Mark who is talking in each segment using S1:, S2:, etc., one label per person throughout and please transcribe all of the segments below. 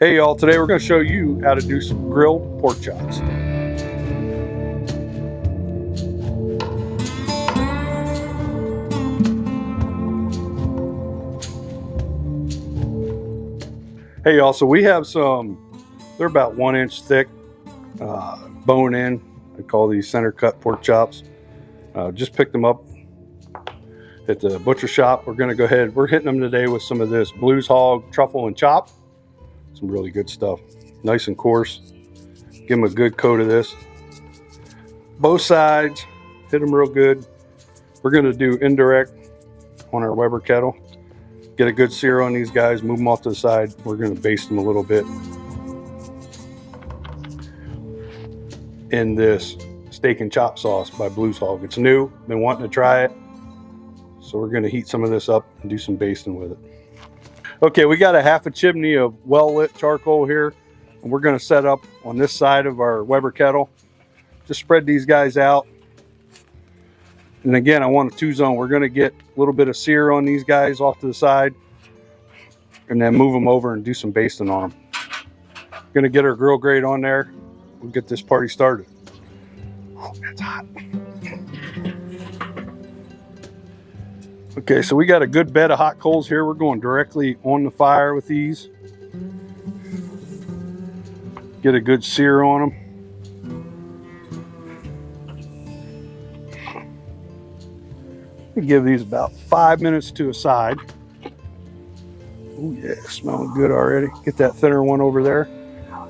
S1: Hey y'all, today we're going to show you how to do some grilled pork chops. Hey y'all, so we have some, they're about 1 inch thick, bone in. I call these center cut pork chops. Just picked them up at the butcher shop. We're going to go ahead, we're hitting them today with some of this Blues Hog truffle and chop. Some really good stuff, nice and coarse. Give them a good coat of this. Both sides, hit them real good. We're going to do indirect on our Weber Kettle. Get a good sear on these guys, move them off to the side. We're going to baste them a little bit in this steak and chop sauce by Blues Hog. It's new, been wanting to try it. So we're going to heat some of this up and do some basting with it. Okay, we got a half a chimney of well-lit charcoal here, and we're going to set up on this side of our Weber Kettle. Just spread these guys out. And again, I want a 2-zone. We're going to get a little bit of sear on these guys off to the side, and then move them over and do some basting on them. Going to get our grill grate on there. We'll get this party started. Oh, that's hot. Okay, so we got a good bed of hot coals here. We're going directly on the fire with these. Get a good sear on them. Give these about 5 minutes to a side. Oh yeah, smelling good already. Get that thinner one over there.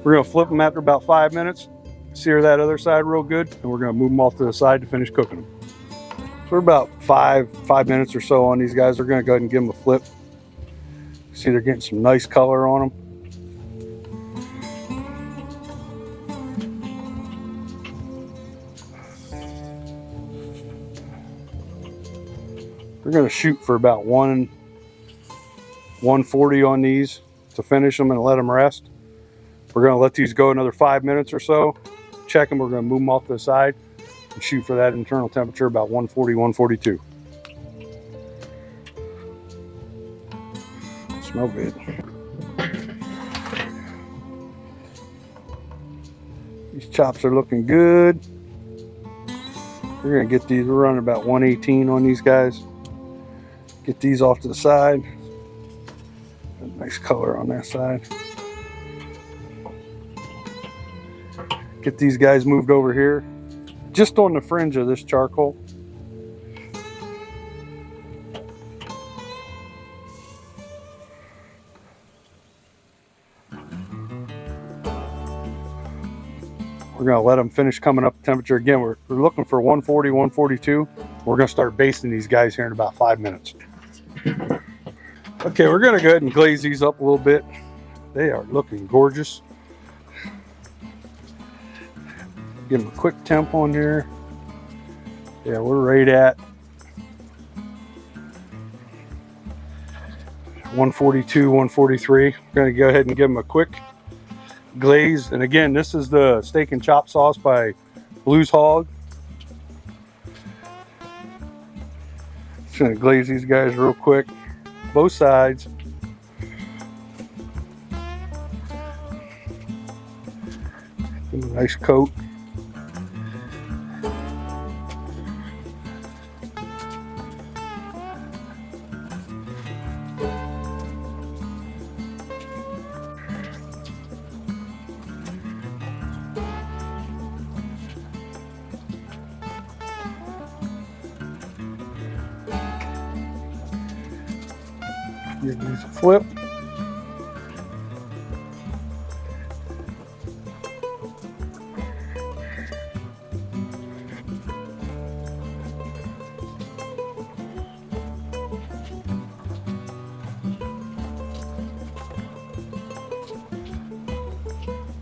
S1: We're gonna flip them after about 5 minutes. Sear that other side real good, and we're gonna move them off to the side to finish cooking them. So we're about five minutes or so on these guys. We're gonna go ahead and give them a flip. See, they're getting some nice color on them. We're going to shoot for about 140 on these to finish them and let them rest. We're going to let these go another 5 minutes or so. Check them. We're going to move them off to the side and shoot for that internal temperature about 140, 142. Smell good. These chops are looking good. We're going to get these, we're running about 118 on these guys. Get these off to the side. Nice color on that side. Get these guys moved over here, just on the fringe of this charcoal. We're going to let them finish coming up temperature. Again, we're looking for 140, 142. We're going to start basting these guys here in about 5 minutes. Okay, we're going to go ahead and glaze these up a little bit. They are looking gorgeous. Give them a quick temp on here. Yeah, we're right at 142, 143. We're going to go ahead and give them a quick glaze. And again, this is the steak and chop sauce by Blues Hog. Just going to glaze these guys real quick, both sides. Give them a nice coat. Give these a flip.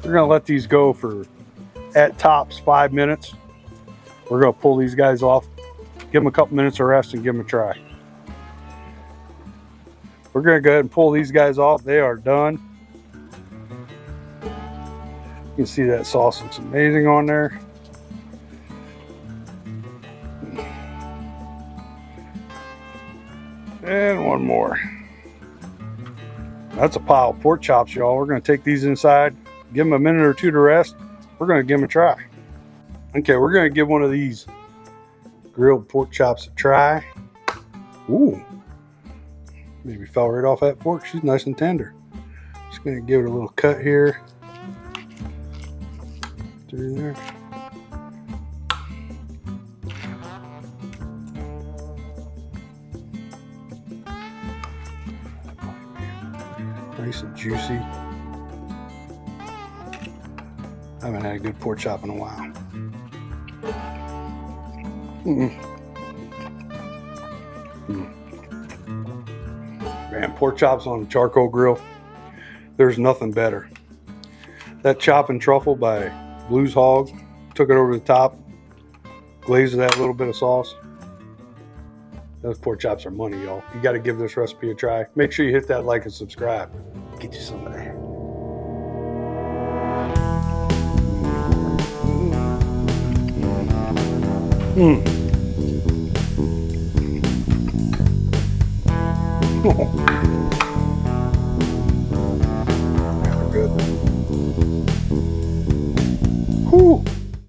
S1: We're going to let these go for, at tops, 5 minutes. We're going to pull these guys off, give them a couple minutes of rest, and give them a try. We're going to go ahead and pull these guys off. They are done. You can see that sauce looks amazing on there. And one more. That's a pile of pork chops, y'all. We're going to take these inside, give them a minute or two to rest. We're going to give them a try. Okay, we're going to give one of these grilled pork chops a try. Ooh, maybe fell right off that fork. She's nice and tender. Just going to give it a little cut here. Through there. Nice and juicy. I haven't had a good pork chop in a while. Man, pork chops on a charcoal grill, there's nothing better. That chop and truffle by Blues Hog, took it over the top, glazed that little bit of sauce. Those pork chops are money, y'all. You got to give this recipe a try. Make sure you hit that like and subscribe. Get you some of that.